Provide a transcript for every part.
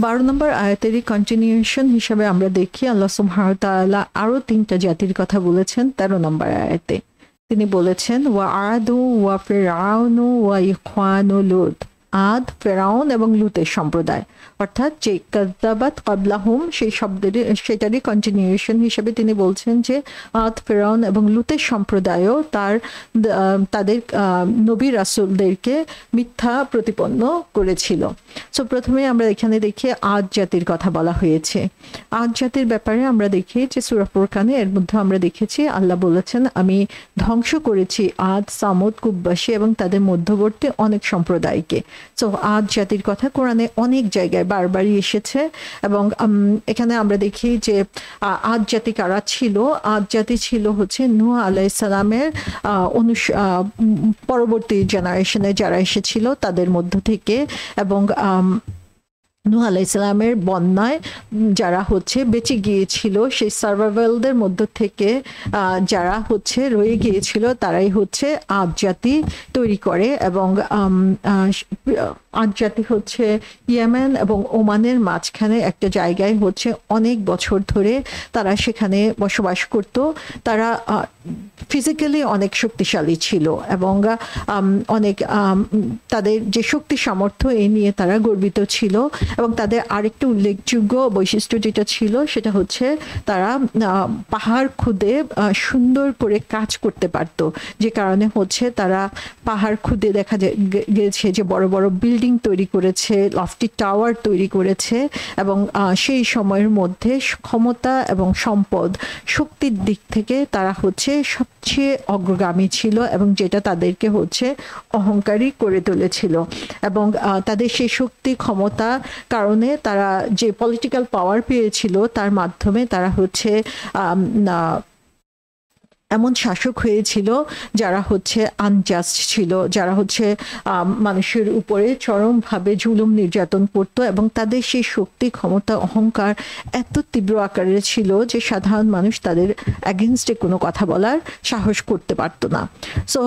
12 নম্বর আয়াতেরই continuation হিসাবে আমরা দেখি আল্লাহ সুবহানাহু ওয়া তাআলা আরো 3টা জাতির কথা বলেছেন 13 নম্বর আয়াতে। তিনি বলেছেন ওয়া আদু ওয়া ফিরআউনু ওয়া ইখওয়ানু লূত, আদ, ফেরাউন এবং লুতের সম্প্রদায়, অর্থাৎ যে কাযযাবাত ক্বাবলাহুম সেই শব্দের সেটারই কন্টিনিউশন হিসেবে তিনি বলছেন যে আদ, ফেরাউন এবং লুতের সম্প্রদায়ও তাদের নবী রাসূলদেরকে মিথ্যা প্রতিপন্ন করেছিল। সো প্রথমে আমরা এখানে দেখি আদ জাতির কথা বলা হয়েছে। আদ জাতির ব্যাপারে আমরা দেখি যে সূরা ফুরকানে এর মধ্যে আমরা দেখেছি আল্লাহ বলেছেন আমি ধ্বংস করেছি আদ, সামুদ, কুব্বাসী এবং তাদের মধ্যবর্তী অনেক সম্প্রদায়কে। সো আদ জাতির কথা কোরআনে অনেক জায়গায় বারবারই এসেছে এবং এখানে আমরা দেখি যে আদ জাতি কারা ছিল। আদ জাতি ছিল হচ্ছে নূহ আলাইহিস সালামের পরবর্তী জেনারেশনে যারা এসেছিল তাদের মধ্য থেকে, এবং নূহ আলাইহিস সালামের বন্যায় যারা হচ্ছে বেঁচে গিয়েছিল সেই সার্ভাইভালদের মধ্য থেকে যারা হচ্ছে রয়ে গিয়েছিল তারাই হচ্ছে আদ জাতি তৈরি করে। এবং আদ জাতি হচ্ছে ইয়েমেন এবং ওমানের মাঝখানে একটা জায়গায় হচ্ছে অনেক বছর ধরে তারা সেখানে বসবাস করত। তারা ফিজিক্যালি অনেক শক্তিশালী ছিল এবং অনেক তাদের যে শক্তি সামর্থ্য এই নিয়ে তারা গর্বিত ছিল। এবং তাদের আরেকটা উল্লেখযোগ্য বৈশিষ্ট্য যেটা ছিল সেটা হচ্ছে তারা পাহাড় খুদে সুন্দর করে কাজ করতে পারত, যে কারণে হচ্ছে তারা পাহাড় খুদে দেখা গেছে যে বড় বড় বিল্ডিং তৈরি করেছে, লফটি টাওয়ার তৈরি করেছে এবং সেই সময়ের মধ্যে ক্ষমতা এবং সম্পদ শক্তির দিক থেকে তারা হচ্ছে সবচেয়ে অগ্রগামী ছিল এবং যেটা তাদেরকে হচ্ছে অহংকারী করে তুলেছিল। এবং তাদের সেই শক্তি ক্ষমতা কারণে তারা যে পলিটিক্যাল পাওয়ার পেয়েছিল তার মাধ্যমে তারা হচ্ছে এমন শাসক হয়েছিল যারা হচ্ছে আনজাস্ট ছিল, যারা হচ্ছে মানুষের উপরে চরমভাবে জুলুম নির্যাতন করত এবং তাদের সেই শক্তি ক্ষমতা অহংকার এত তীব্র আকারের ছিল যে সাধারণ মানুষ তাদের অ্যাগেনস্টে কোনো কথা বলার সাহস করতে পারতো না। সো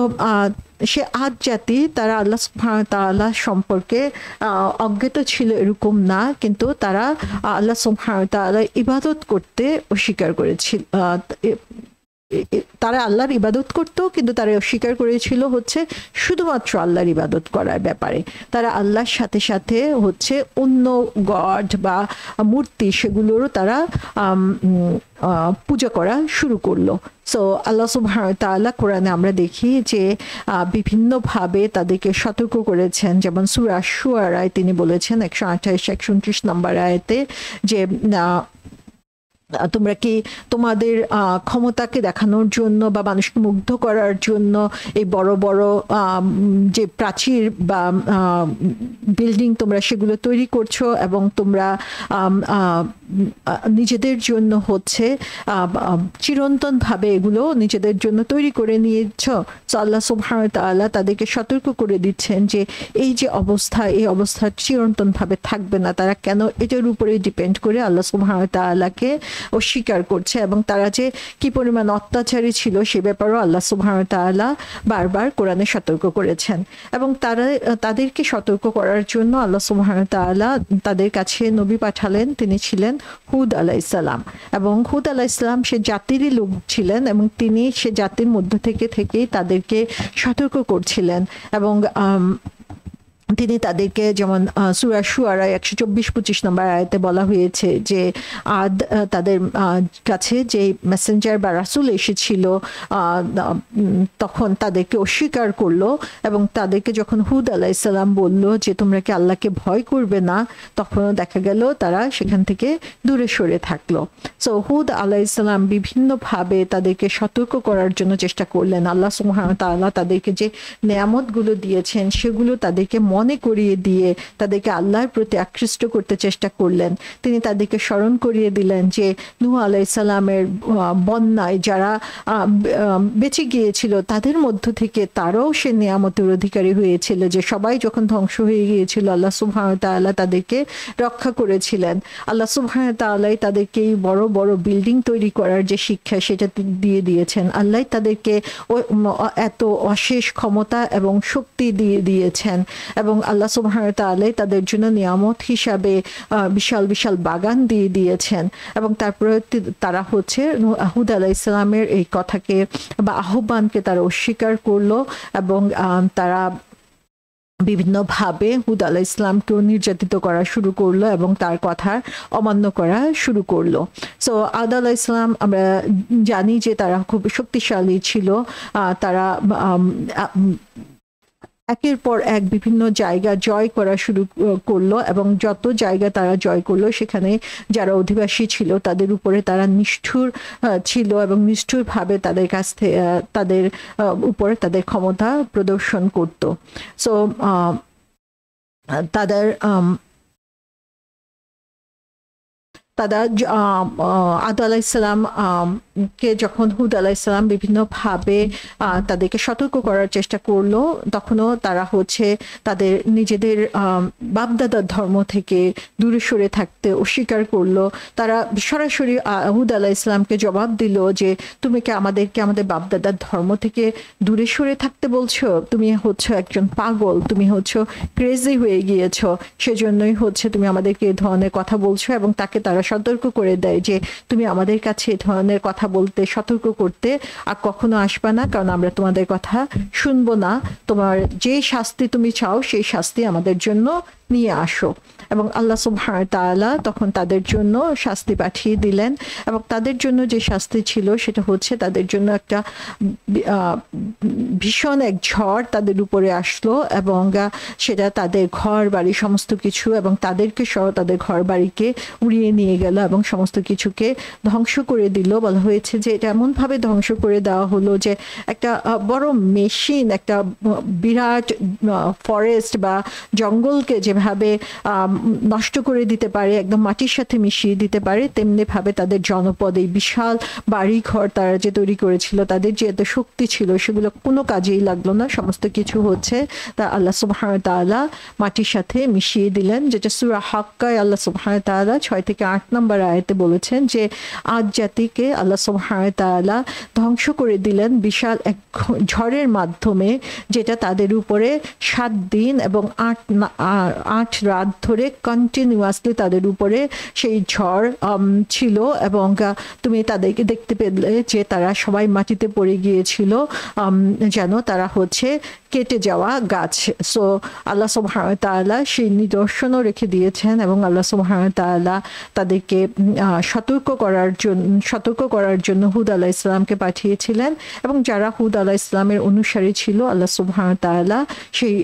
সে আদ জাতি তারা আল্লাহ সুবহানাহু ওয়া তাআলা সম্পর্কে অজ্ঞাত ছিল এরকম না, কিন্তু তারা আল্লাহ সুবহানাহু ওয়া তাআলা ইবাদত করতে অস্বীকার করেছিল। তারা আল্লাহর ইবাদত করতো কিন্তু তারা অস্বীকার করেছিল হচ্ছে শুধুমাত্র আল্লাহর ইবাদত করার ব্যাপারে। তারা আল্লাহর সাথে সাথে হচ্ছে অন্য গড বা মূর্তি সেগুলোরও তারা পূজা করা শুরু করলো। সো আল্লাহ সুবহানাহু ওয়া তাআলা কোরআনে আমরা দেখি যে বিভিন্নভাবে তাদেরকে সতর্ক করেছেন, যেমন সূরা শুআরায় তিনি বলেছেন 128-129 নম্বর আয়াতে যে তোমরা কি তোমাদের ক্ষমতাকে দেখানোর জন্য বা মানুষকে মুগ্ধ করার জন্য এই বড় বড় যে প্রাচীর বা বিল্ডিং তোমরা সেগুলো তৈরি করছো এবং তোমরা নিজেদের জন্য হচ্ছে চিরন্তনভাবে এগুলো নিজেদের জন্য তৈরি করে নিয়েছ। আল্লাহ সুবহানাহু ওয়া তাআলা তাদেরকে সতর্ক করে দিচ্ছেন যে এই যে অবস্থা, এই অবস্থা চিরন্তনভাবে থাকবে না। তারা কেন এটার উপরে ডিপেন্ড করে আল্লাহ সুবহানাহু ওয়া তাআলাকে অস্বীকার করছে এবং তারা যে কি পরিমাণ অত্যাচারী ছিল সে ব্যাপারেও আল্লাহ সুবহানাহু ওয়া তাআলা বারবার কোরআনে সতর্ক করেছেন। এবং তাদেরকে সতর্ক করার জন্য আল্লাহ সুবহানাহু ওয়া তাআলা তাদের কাছে নবী পাঠালেন, তিনি ছিলেন হুদ আলাইহিস সালাম। এবং হুদ আলাইহিস সালাম সে জাতিরই লোক ছিলেন এবং তিনি সে জাতির মধ্য থেকেই তাদেরকে সতর্ক করছিলেন। এবং তিনি তাদেরকে যেমন সূরা শুআরা 124-25 নম্বর আয়াতে বলা হয়েছে যে আদ তাদের কাছে যে মেসেঞ্জার বা রাসূল এসেছিল তখন তাদেরকে অস্বীকার করলো এবং তাদেরকে যখন হুদ আলাইহিস সালাম বলল যে তোমরা কি আল্লাহকে ভয় করবে না, তখনও দেখা গেল তারা সেখান থেকে দূরে সরে থাকলো। সো হুদ আলাইহিস সালাম বিভিন্নভাবে তাদেরকে সতর্ক করার জন্য চেষ্টা করলেন। আল্লাহ সুবহানাহু ওয়া তাআলা তাদেরকে যে নেয়ামতগুলো দিয়েছেন সেগুলো তাদেরকে মনে করিয়ে দিয়ে তাদেরকে আল্লাহর প্রতি আকৃষ্ট করতে চেষ্টা করলেন। তিনি তাদেরকে স্মরণ করিয়ে দিলেন যে নূহ আলাইহিস সালামের বন্যায় যারা বেঁচে গিয়েছিল তাদের মধ্য থেকে তারাও সে নিয়ামতের অধিকারী হয়েছিল, যে সবাই যখন ধ্বংস হয়ে গিয়েছিল আল্লাহ সুবহানাহু ওয়া তাআলা তাদেরকে রক্ষা করেছিলেন। আল্লাহ সুবহানাহু ওয়া তাআলা তাদেরকে এই বড় বড় বিল্ডিং তৈরি করার যে শিক্ষা সেটা দিয়ে দিয়েছেন। আল্লাহ তাদেরকে এত অশেষ ক্ষমতা এবং শক্তি দিয়ে দিয়েছেন এবং এবং আল্লাহ সুবহানাহু ওয়া তাআলা তাদের জন্য নিয়ামত হিসাবে বিশাল বিশাল বাগান দিয়ে দিয়েছেন। এবং তারপরে তারা হচ্ছে হুদ আলাইহিস সালামের এই কথাকে বা আহ্বানকে তারা অস্বীকার করলো এবং তারা বিভিন্নভাবে হুদ আলাইহিস সালামকেও নির্যাতিত করা শুরু করলো এবং তার কথা অমান্য করা শুরু করলো। সো আদ আলাইহিস সালাম আমরা জানি যে তারা খুব শক্তিশালী ছিল। তারা একের পর এক বিভিন্ন জায়গা জয় করা শুরু করলো এবং যত জায়গা তারা জয় করলো সেখানে যারা অধিবাসী ছিল তাদের উপরে তারা নিষ্ঠুর ছিল এবং নিষ্ঠুরভাবে তাদের কাছ থেকে তাদের উপরে তাদের ক্ষমতা প্রদর্শন করত। সো তাদের আদ আলাইহিস সালাম কে যখন হুদ আলাইহিস সালাম বিভিন্নভাবে তাদেরকে সতর্ক করার চেষ্টা করলো, তখনও তারা হচ্ছে তাদের নিজেদের বাপদাদার ধর্ম থেকে দূরে সরে থাকতে অস্বীকার করলো। তারা সরাসরি হুদ আলাইহিস সালামকে জবাব দিল যে তুমি কি আমাদেরকে আমাদের বাপদাদার ধর্ম থেকে দূরে সরে থাকতে বলছো? তুমি হচ্ছে একজন পাগল, তুমি হচ্ছে ক্রেজি হয়ে গিয়েছো, সেজন্যই হচ্ছে তুমি আমাদেরকে এই ধরনের কথা বলছো। এবং তাকে তারা সতর্ক করে দেয় যে তুমি আমাদের কাছে এই ধরনের কথা বলতে সতর্ক করতে আর কখনো আসবা না, কারণ আমরা তোমাদের কথা শুনবো না। তোমার যে শাস্তি তুমি চাও সেই শাস্তি আমাদের জন্য নিয়ে আসো। এবং আল্লাহ সুবহানাহু ওয়া তাআলা তখন তাদের জন্য শাস্তি পাঠিয়ে দিলেন এবং তাদের জন্য যে শাস্তি ছিল সেটা হচ্ছে তাদের জন্য একটা ভীষণ এক ঝড় তাদের উপরে আসলো এবং সেটা তাদের ঘর বাড়ি সমস্ত কিছু এবং তাদেরকে সহ তাদের ঘর বাড়িকে উড়িয়ে নিয়ে গেল এবং সমস্ত কিছুকে ধ্বংস করে দিল। বলা হয়েছে যে এটা এমনভাবে ধ্বংস করে দেওয়া হলো যে একটা বড় মেশিন একটা বিরাট ফরেস্ট বা জঙ্গলকে যেভাবে নষ্ট করে দিতে পারে, একদম মাটির সাথে মিশিয়ে দিতে পারে, তেমনি ভাবে তাদের জনপদ এই বিশাল বাড়ি ঘর তারা যে তৈরি করেছিল, তাদের যে এত শক্তি ছিল সেগুলো কোনো কাজেই লাগলো না। সমস্ত কিছু হচ্ছে তা আল্লাহ সুবহানাহু ওয়া তাআলা মাটির সাথে মিশিয়ে দিলেন, যেটা সূরা হাক্কায় আল্লাহ সুবহানাহু ওয়া তাআলা 6 থেকে 8 নম্বর আয়াতে বলেছেন যে আদ জাতিকে আল্লাহ সুবহানাহু ওয়া তাআলা ধ্বংস করে দিলেন বিশাল এক ঝড়ের মাধ্যমে, যেটা তাদের উপরে 7 দিন এবং 8 রাত ধরে কন্টিনিউয়াসলি তাদের উপরে সেই ঝড় ছিল। এবং তুমি তাদেরকে দেখতে পেলে যে তারা সবাই মাটিতে পড়ে গিয়েছিল যেন তারা হচ্ছে কেটে যাওয়া গাছ। সো আল্লাহ সুবহানাহু ওয়া তাআলা সেই নিদর্শনও রেখে দিয়েছেন এবং আল্লাহ সুবহানাহু ওয়া তাআলা তাদেরকে সতর্ক করার জন্য হুদ আলাইহিস সালামকে পাঠিয়েছিলেন এবং যারা হুদ আলাইহিস সালামের অনুসারী ছিল আল্লাহ সুবহানাহু ওয়া তাআলা সেই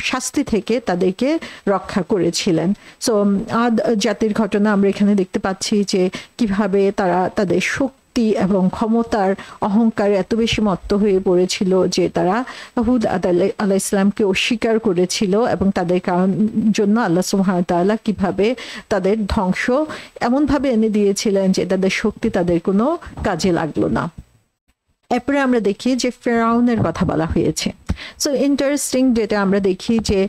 শাস্তি থেকে তাদেরকে রক্ষা করেছিলেন। সো আদ জাতির ঘটনা আমরা এখানে দেখতে পাচ্ছি যে কিভাবে তারা তাদের শক্তি এবং ক্ষমতার অহংকারে এত বেশি মত্ত হয়ে পড়েছিল যে তারা হুদ আলাইহিস সালামকে অস্বীকার করেছিল এবং তাদের জন্য আল্লাহ সুবহানাহু ওয়া তাআলা কিভাবে তাদের ধ্বংস এমনভাবে এনে দিয়েছিলেন যে তাদের শক্তি তাদের কোনো কাজে লাগলো না। এরপরে আমরা দেখি যে ফেরাউনের কথা বলা হয়েছে। সো ইন্টারেস্টিং, যেটা আমরা দেখি যে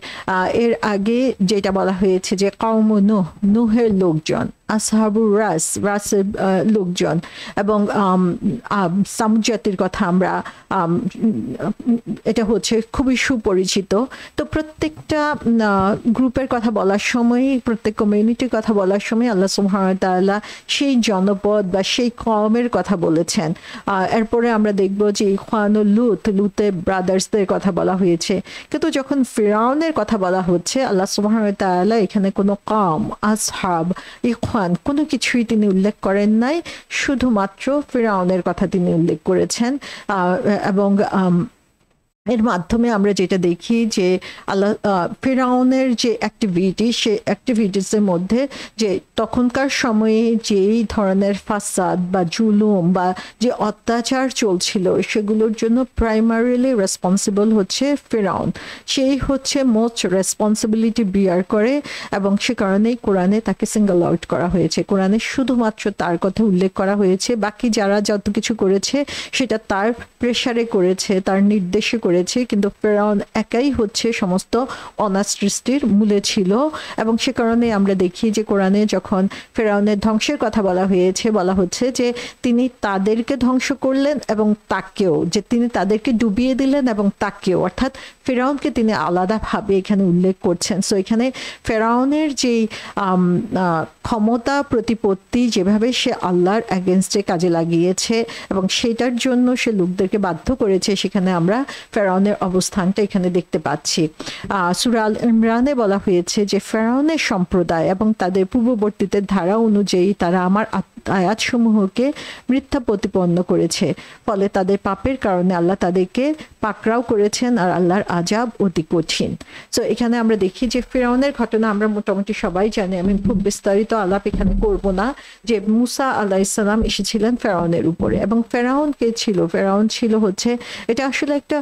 এর আগে যেটা বলা হয়েছে যে কওম নূহ, নূহের লোকজন, আসহাবুর রাসের লোকজন এবং সামুদ জাতির কথা আমরা এটা হচ্ছে খুবই সুপরিচিত। তো প্রত্যেকটা গ্রুপের কথা বলার সময়, প্রত্যেক কমিউনিটির কথা বলার সময় আল্লাহ সুবহানাহু ওয়া তাআলা সেই জনপদ বা সেই কওমের কথা বলেছেন। এরপরে আমরা দেখব যে ইখওয়ানুল লুতের ব্রাদার্সদের কথা বলা হয়েছে। কিন্তু যখন ফিরাউনের কথা বলা হচ্ছে আল্লাহ সুবহানাহু ওয়া তাআলা এখানে কোনো কওম, আসহাব, ইখওয়ান কোনো কিছুই তিনি উল্লেখ করেন নাই, শুধুমাত্র ফিরাউনের কথা তিনি উল্লেখ করেছেন। এবং এর মাধ্যমে আমরা যেটা দেখি যে আল্লাহ ফিরাউনের যে অ্যাক্টিভিটি, সেই অ্যাক্টিভিটিসের মধ্যে যে তখনকার সময়ে যেই ধরনের ফাসাদ বা জুলুম বা যে অত্যাচার চলছিল সেগুলোর জন্য প্রাইমারিলি রেসপন্সিবল হচ্ছে ফিরাউন। সেই হচ্ছে মোস্ট রেসপন্সিবিলিটি বিয়ার করে এবং সে কারণেই কোরআনে তাকে সিঙ্গল আউট করা হয়েছে। কোরআনে শুধুমাত্র তার কথা উল্লেখ করা হয়েছে, বাকি যারা যত কিছু করেছে সেটা তার প্রেসারে করেছে, তার নির্দেশে করেছে, করেছে, কিন্তু ফেরাউন একাই হচ্ছে সমস্ত অনাথ সৃষ্টির মূলে ছিল। এবং সে কারণে আমরা দেখি যে কোরআনে যখন ফেরাউনের ধ্বংসের কথা বলা হয়েছে, বলা হচ্ছে যে তিনি তাদেরকে ধ্বংস করলেন এবং তাকেও, যে তিনি তাদেরকে ডুবিয়ে দিলেন এবং তাকেও, অর্থাৎ ফেরাউনকে তিনি আলাদাভাবে এখানে উল্লেখ করছেন। সো এখানে ফেরাউনের যে ক্ষমতা প্রতিপত্তি, যেভাবে সে আল্লাহর এগেনস্টে কাজে লাগিয়েছে এবং সেটার জন্য সে লোকদেরকে বাধ্য করেছে, সেখানে আমরা ফেরাউনের অবস্থানটা এখানে দেখতে পাচ্ছি। সূরা আল ইমরানে বলা হয়েছে যে ফেরাউনের সম্প্রদায় এবং তাদের পূর্ববর্তীদের ধারা অনুযায়ী তারা আমার আয়াতসমূহকে মিথ্যা প্রতিপন্ন করেছে, ফলে তাদের পাপের কারণে আল্লাহ তাদেরকে পাকড়াও করেছেন আর আল্লাহর আযাব অতি কঠিন। সো এখানে আমরা দেখি যে ফেরাউনের ঘটনা আমরা মোটামুটি সবাই জানি, আমি খুব বিস্তারিত আলাপ এখানে করব না, যে মুসা আলাইহিস সালাম এসেছিলেন ফেরাউনের উপরে। এবং ফেরাউন কে ছিল? ফেরাউন ছিল হচ্ছে, এটা আসলে একটা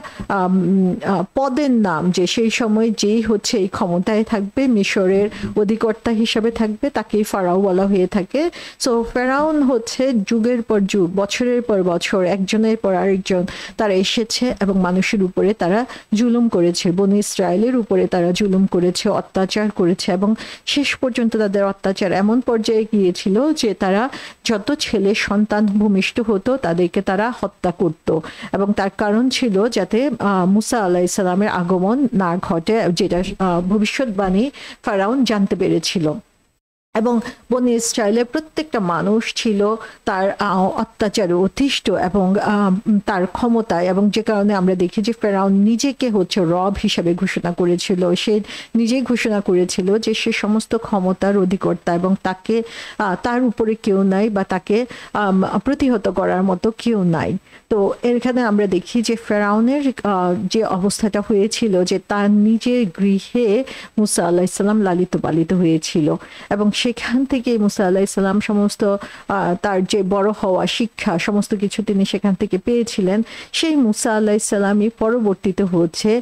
পদের নাম, যে সেই সময় যেই হচ্ছে এই ক্ষমতায় থাকবে, মিশরের অধিকর্তা হিসাবে থাকবে, তাকেই ফারাও বলা হয়ে থাকে। সো ফেরাউন হচ্ছে যুগের পর যুগ, বছরের পর বছর, একজনের পর আরেকজন তারা এসেছে এবং মানুষের উপরে তারা জুলুম করেছে, বনি ইসরায়েলের উপরে তারা জুলুম করেছে, অত্যাচার করেছে। এবং শেষ পর্যন্ত তাদের অত্যাচার এমন পর্যায়ে গিয়েছিল যে তারা যত ছেলে সন্তান ভূমিষ্ঠ হতো তাদেরকে তারা হত্যা করত। এবং তার কারণ ছিল যাতে মুসা আলাইহিস সালামের আগমন না ঘটে, যেটা ভবিষ্যৎবাণী ফেরাউন জানতে পেরেছিল। এবং বনি ইসরায়েলের প্রত্যেকটা মানুষ ছিল তার অত্যাচারে অতিষ্ঠ এবং তার ক্ষমতায়, এবং যে কারণে আমরা দেখি যে ফেরাউন নিজেকে হচ্ছে রব হিসাবে ঘোষণা করেছিল। সে নিজেই ঘোষণা করেছিল যে সে সমস্ত ক্ষমতার অধিকর্তা এবং তাকে তার উপরে কেউ নাই বা তাকে প্রতিহত করার মতো কেউ নাই। তো এখানে আমরা দেখি যে ফেরাউনের যে অবস্থাটা হয়েছিল, যে তার নিজের গৃহে মুসা আলাইহিস সালাম লালিত পালিত হয়েছিল এবং সেখান থেকে মুসা আলাইহিস সালাম সমস্ত তার যে বড় হওয়া, শিক্ষা, সমস্ত কিছু তিনি সেখান থেকে পেয়েছিলেন। সেই মুসা আলাইহিস সালামই পরবর্তীতে হচ্ছে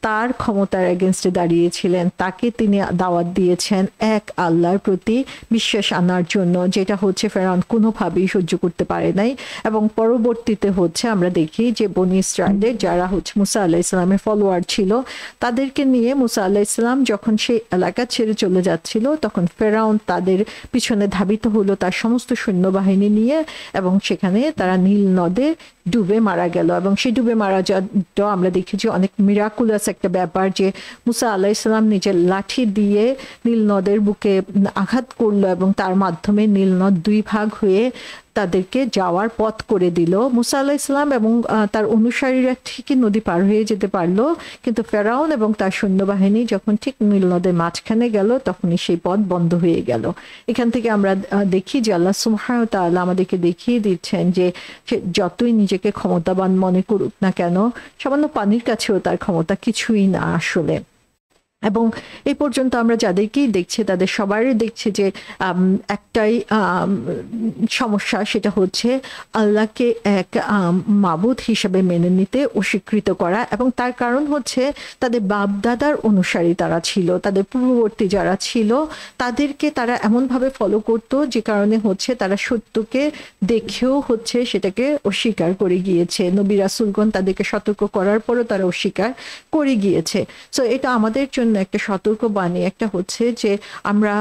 তার ক্ষমতার এগেনস্টে দাঁড়িয়েছিলেন, তাকে তিনি দাওয়াত দিয়েছেন এক আল্লাহর প্রতি বিশ্বাস আনার জন্য, যেটা হচ্ছে ফেরাউন কোনোভাবেই সহ্য করতে পারে নাই। এবং পরবর্তীতে হচ্ছে আমরা দেখি যে বনি ইসরায়েলের যারা হচ্ছে মুসা আলাইহিস সালামের ফলোয়ার ছিল, তাদেরকে নিয়ে মুসা আলাইহিস সালাম যখন সেই এলাকা ছেড়ে চলে যাচ্ছিল, তখন ফেরাউন তাদের পিছনে ধাবিত হলো তার সমস্ত সৈন্যবাহিনী নিয়ে, এবং সেখানে তারা নীল নদে ডুবে মারা গেল। এবং সেই ডুবে মারা যাওয়া আমরা দেখি যে অনেক মিরাকুলাস একটা ব্যাপার, যে মুসা আলাইহিস সালাম নিজের লাঠি দিয়ে নীল নদের বুকে আঘাত করলো এবং তার মাধ্যমে নীল নদ দুই ভাগ হয়ে তাদেরকে যাওয়ার পথ করে দিল। মুসা আলাইহিস সালাম এবং তার অনুসারীরা ঠিকই নদী পার হয়ে যেতে পারলো, কিন্তু ফেরাউন এবং তার সৈন্যবাহিনী যখন ঠিক নীল নদের মাঝখানে গেল, তখনই সেই পথ বন্ধ হয়ে গেল। এখান থেকে আমরা দেখি যে আল্লাহ সুবহানাহু ওয়া তাআলা আমাদেরকে দেখিয়ে দিচ্ছেন যে যতই নিজেকে ক্ষমতাবান মনে করুক না কেন, সামান্য পানির কাছেও তার ক্ষমতা কিছুই না আসলে। এবং এই পর্যন্ত আমরা যাদেরকেই দেখছি তাদের সবারই দেখছি যে একটাই সমস্যা, সেটা হচ্ছে আল্লাহকে এক মাবুদ হিসেবে মেনে নিতে অস্বীকৃত করা। এবং তার কারণ হচ্ছে তাদের বাপদাদার অনুসারী তারা ছিল, তাদের পূর্ববর্তী যারা ছিল তাদেরকে তারা এমনভাবে ফলো করতো, যে কারণে হচ্ছে তারা সত্যকে দেখেও হচ্ছে সেটাকে অস্বীকার করে গিয়েছে। নবী রাসূলগণ তাদেরকে সতর্ক করার পরও তারা অস্বীকার করে গিয়েছে। সো এটা আমাদের জন্য একটা সতর্ক বাণী, একটা হচ্ছে যে আমরা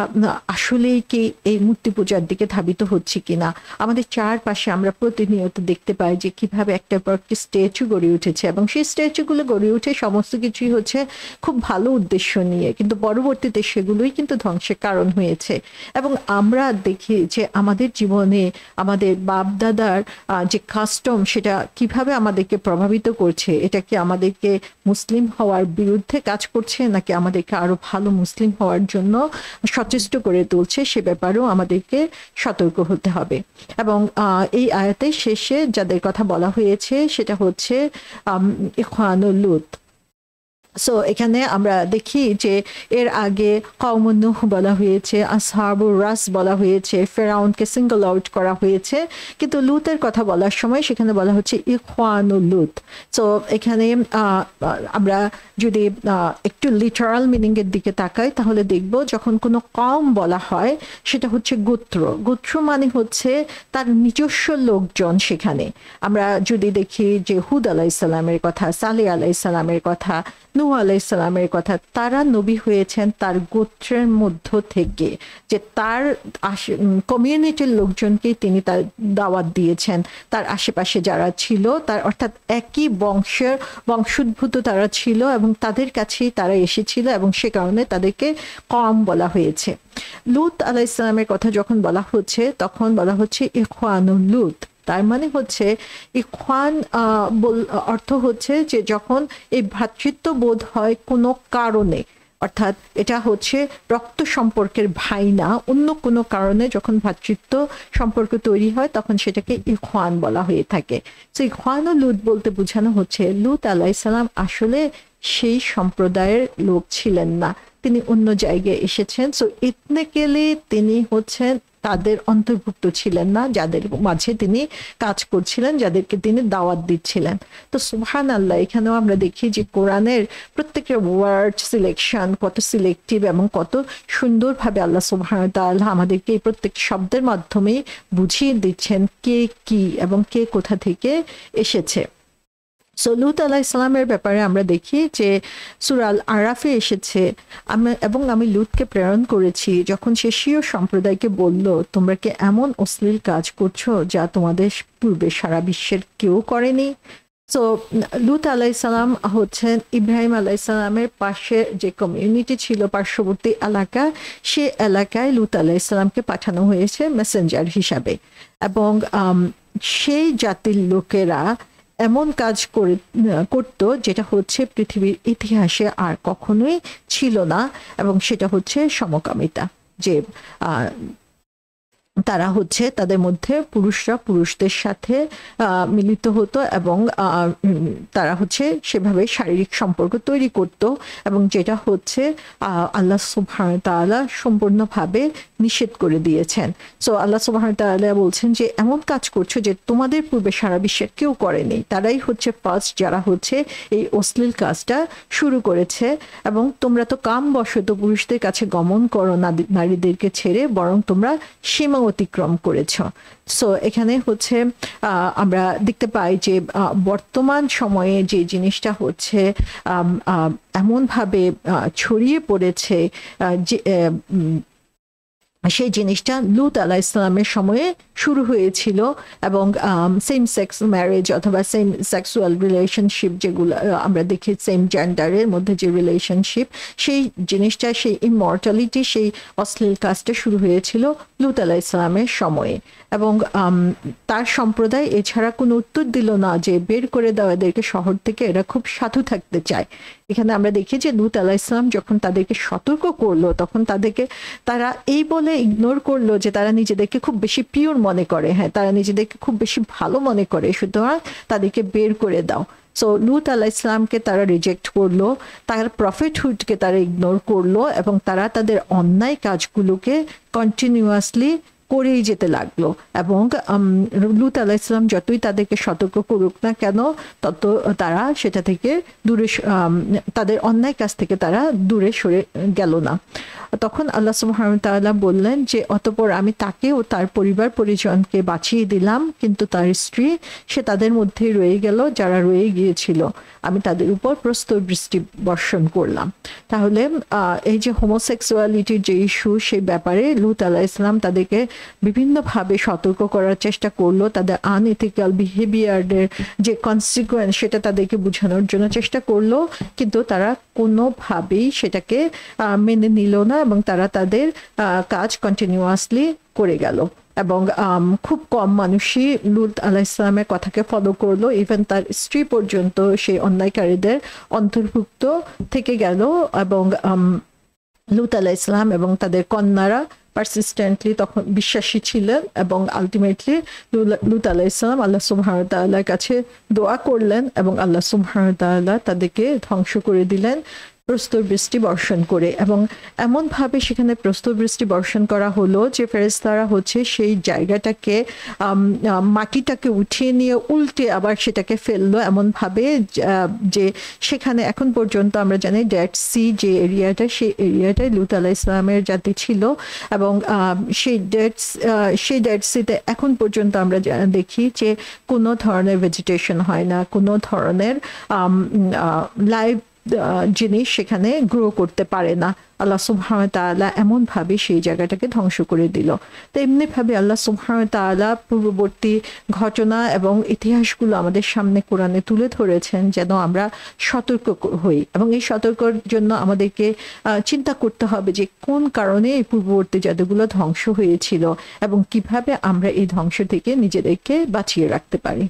আসলেই কি এই মূর্তি পূজার দিকে ধাবিত হচ্ছি কিনা। আমাদের চারপাশে আমরা প্রতিনিয়ত দেখতে পাই যে কিভাবে একটার পর একটি স্ট্যাচু গড়ে উঠেছে, এবং সেই স্ট্যাচুগুলো গড়ে উঠে সমস্ত কিছুই হচ্ছে খুব ভালো উদ্দেশ্য নিয়ে, কিন্তু পরবর্তীতে সেগুলোই কিন্তু ধ্বংসের কারণ হয়েছে। এবং আমরা দেখি যে আমাদের জীবনে আমাদের বাপ দাদার যে কাস্টম, সেটা কিভাবে আমাদেরকে প্রভাবিত করছে। এটা কি আমাদেরকে মুসলিম হওয়ার বিরুদ্ধে কাজ করছে, নাকি আমাদেরকে আরো ভালো মুসলিম হওয়ার জন্য সচেষ্ট করে তুলছে, সে ব্যাপারেও আমাদেরকে সতর্ক হতে হবে। এবং এই আয়াতের শেষে যাদের কথা বলা হয়েছে সেটা হচ্ছে ইখওয়ানুল লূত। সো এখানে আমরা দেখি যে এর আগে কওমুন নূহ বলা হয়েছে, আসহাবুর রাস বলা হয়েছে, ফেরাউনকে সিঙ্গল আউট করা হয়েছে, কিন্তু লুতের কথা বলার সময় সেখানে বলা হচ্ছে ইখওয়ানুল লুত। সো এখানে আমরা যদি একটু লিটারাল মিনিং এর দিকে তাকাই তাহলে দেখব যখন কোনো কওম বলা হয় সেটা হচ্ছে গোত্র। গোত্র মানে হচ্ছে তার নিজস্ব লোকজন। সেখানে আমরা যদি দেখি যে হুদ আলাইসাল্লামের কথা, সালেহ আলাইসাল্লামের কথা, নূহ আলাইসাল্লামের কথা, তারা নবী হয়েছেন তার গোত্রের মধ্য থেকে, যে তার কমিউনিটির লোকজনকেই তিনি তার দাওয়াত দিয়েছেন, তার আশেপাশে যারা ছিল তার অর্থাৎ একই বংশোদ্ভূত তারা ছিল এবং তাদের কাছেই তারা এসেছিল এবং সে কারণে তাদেরকে কওম বলা হয়েছে। লূত আলাইসাল্লামের কথা যখন বলা হচ্ছে তখন বলা হচ্ছে ইখওয়ানুল লূত। তার মানে হচ্ছে ইখওয়ান অর্থ হচ্ছে যে যখন এই ভ্রাতৃত্ব বোধ হয় কোনো কারণে, অর্থাৎ এটা হচ্ছে রক্ত সম্পর্কের ভাই না, অন্য কোনো কারণে যখন ভ্রাতৃত্ব সম্পর্ক তৈরি হয় তখন সেটাকে ইখওয়ান বলা হয়ে থাকে। তো ইখওয়ান ও লূত বলতে বোঝানো হচ্ছে লূত আলাইসাল্লাম আসলে সেই সম্প্রদায়ের লোক ছিলেন না, তিনি অন্য জায়গায় এসেছেন। সো ইথনিক্যালি তিনি হচ্ছেন তাদের অন্তর্ভুক্ত ছিলেন না যাদের মাঝে তিনি কাজ করছিলেন, যাদেরকে তিনি দাওয়াত দিচ্ছিলেন। তো সুবহানাল্লাহ, এখানেও আমরা দেখি যে কোরআনের প্রত্যেকটা ওয়ার্ড সিলেকশন কত সিলেক্টিভ এবং কত সুন্দরভাবে আল্লাহ সুবহানাহু ওয়া তাআলা আমাদেরকে এই প্রত্যেক শব্দের মাধ্যমে বুঝিয়ে দিচ্ছেন কে কি এবং কে কোথা থেকে এসেছে। সো লূত আলাইহিসসালামের ব্যাপারে আমরা দেখি যে সূরা আল আরাফে এসেছে, এবং আমি লূতকে প্রেরণ করেছি যখন সে স্বীয় সম্প্রদায়কে বলল, তোমরা কি এমন অশ্লীল কাজ করছো যা তোমাদের পূর্বে সারা বিশ্বের কেউ করেনি। সো লূত আলাইহিসসালাম হচ্ছেন ইব্রাহিম আলাইহিসসালামের পাশে যে কমিউনিটি ছিল, পার্শ্ববর্তী এলাকা, সে এলাকায় লূত আলাইহিসসালামকে পাঠানো হয়েছে মেসেঞ্জার হিসাবে। এবং সেই জাতির লোকেরা এমন কাজ করতো যেটা হচ্ছে পৃথিবীর ইতিহাসে আর কখনোই ছিল না, এবং সেটা হচ্ছে সমকামিতা। যে তারা হচ্ছে তাদের মধ্যে পুরুষরা পুরুষদের সাথে মিলিত হতো এবং তারা হচ্ছে সেভাবে শারীরিক সম্পর্ক তৈরি করত, এবং যেটা হচ্ছে আল্লাহ সুবহানাহু ওয়া তাআলা সম্পূর্ণভাবে নিষেধ করে দিয়েছেন। সো আল্লাহ সুবহানাহু ওয়া তাআলা বলছেন যে এমন কাজ করছো যে তোমাদের পূর্বে সারা বিশ্বের কেউ করেনি। তারাই হচ্ছে ফার্স্ট যারা হচ্ছে এই অশ্লীল কাজটা শুরু করেছে, এবং তোমরা তো কামবশত পুরুষদের কাছে গমন করো না নারীদেরকে ছেড়ে, বরং তোমরা সীমা অতিক্রম করেছ। সো এখানে হচ্ছে আমরা দেখতে পাই যে বর্তমান সময়ে যে জিনিসটা হচ্ছে এমনভাবে ছড়িয়ে পড়েছে যে সেই জিনিসটা লূত আলাইহিসসালামের সময়ে শুরু হয়েছিল, এবং সেম সেক্স ম্যারেজ অথবা সেম সেক্সুয়াল রিলেশনশিপ যেগুলো আমরা দেখি, সেম জেন্ডারের মধ্যে যে রিলেশনশিপ, সেই জিনিসটা, সেই ইমর্টালিটি, সেই অশ্লীল কাজটা শুরু হয়েছিল লূত আলাইহিসসালামের সময়ে। এবং তার সম্প্রদায় এছাড়া কোনো উত্তর দিল না যে বের করে দেওয়া এদেরকে শহর থেকে, এরা খুব সাধু থাকতে চায়। এখানে আমরা দেখি যে লূত আলাইহিসসালাম যখন তাদেরকে সতর্ক করলো তখন তারা এই বলে ইগনোর করলো যে তারা নিজেদেরকে খুব বেশি পিওর মনে করে, হ্যাঁ তারা নিজেদেরকে খুব বেশি ভালো মনে করে, সুতরাং তাদেরকে বের করে দাও। সো লূত আলাইহিসসালামকে তারা রিজেক্ট করলো, তার প্রফেটহুডকে তারা ইগনোর করলো, এবং তারা তাদের অন্যায় কাজগুলোকে কন্টিনিউয়াসলি করেই যেতে লাগলো। এবং লূত আলাইহিসসালাম যতই তাদেরকে সতর্ক করুক না কেন, তত তারা সেটা থেকে দূরে, তাদের অন্যায় কাজ থেকে তারা দূরে সরে গেল না। তখন আল্লাহ সুবহানাহু ওয়া তাআলা বললেন যে অতঃপর আমি তাকে ও তার পরিবার পরিজনকে বাঁচিয়ে দিলাম, কিন্তু তার স্ত্রী সে তাদের মধ্যে রয়ে গেল যারা রয়ে গিয়েছিল, আমি তাদের উপর প্রস্তর বৃষ্টি বর্ষণ করলাম। তাহলে এই যে হোমোসেক্সুয়ালিটির যে ইস্যু, সেই ব্যাপারে লূত আলাইহিসসালাম তাদেরকে বিভিন্নভাবে সতর্ক করার চেষ্টা করলো, তাদের আনএথিক্যাল বিহেভিয়ারের যে কনসিকুয়েন্স সেটা তাদেরকে বোঝানোর জন্য চেষ্টা করলো, কিন্তু তারা কোনোভাবেই সেটাকে মেনে নিল না, এবং তারা তাদের কাজ কন্টিনিউয়াসলি করে গেল। এবং খুব কম মানুষই লূত আলাইহিসসালামের কথাকে ফলো করলো, ইভেন তার স্ত্রী পর্যন্ত সেই অন্যায়কারীদের অন্তর্ভুক্ত থেকে গেল। এবং লূত আলাইহিসসালাম এবং তাদের কন্যারা পারসিস্টেন্টলি তখন বিশ্বাসী ছিলেন এবং আলটিমেটলি লূত আলাইহিসসালাম আল্লাহ সুবহানাহু ওয়া তাআলার কাছে দোয়া করলেন এবং আল্লাহ সুবহানাহু ওয়া তাআলা তাদেরকে ধ্বংস করে দিলেন প্রস্তর বৃষ্টি বর্ষণ করে। এবং এমন ভাবে সেখানে প্রস্তর বৃষ্টি বর্ষণ করা হলো যে ফেরেশতারা হচ্ছে সেই জায়গাটাকে মাটিটাকে উঠিয়ে নিয়ে উল্টে আবার সেটাকে ফেললো এমন ভাবে যে সেখানে এখন পর্যন্ত আমরা জানি ডেড সি যে এরিয়াটা, সেই এরিয়াটায় লূত আলাইহিস সালামের জাতি ছিল এবং সেই ডেড সিতে এখন পর্যন্ত আমরা দেখি যে কোনো ধরনের ভেজিটেশন হয় না, কোনো ধরনের লাইভ জিনিস সেখানে গ্রো করতে পারে না। আল্লাহ সুবহানাহু ওয়া তাআলা এমন ভাবে সেই জায়গাটাকে ধ্বংস করে দিল। তো এমনি ভাবে আল্লাহ সুবহানাহু ওয়া তাআলা পূর্ববর্তী ঘটনা এবং ইতিহাসগুলো আমাদের সামনে কোরআনে তুলে ধরেছেন যেন আমরা সতর্ক হই এবং এই সতর্কর জন্য আমাদেরকে চিন্তা করতে হবে যে কোন কারণে এই পূর্ববর্তী জাতিগুলো ধ্বংস হয়েছিল এবং কিভাবে আমরা এই ধ্বংস থেকে নিজেদেরকে বাঁচিয়ে রাখতে পারি।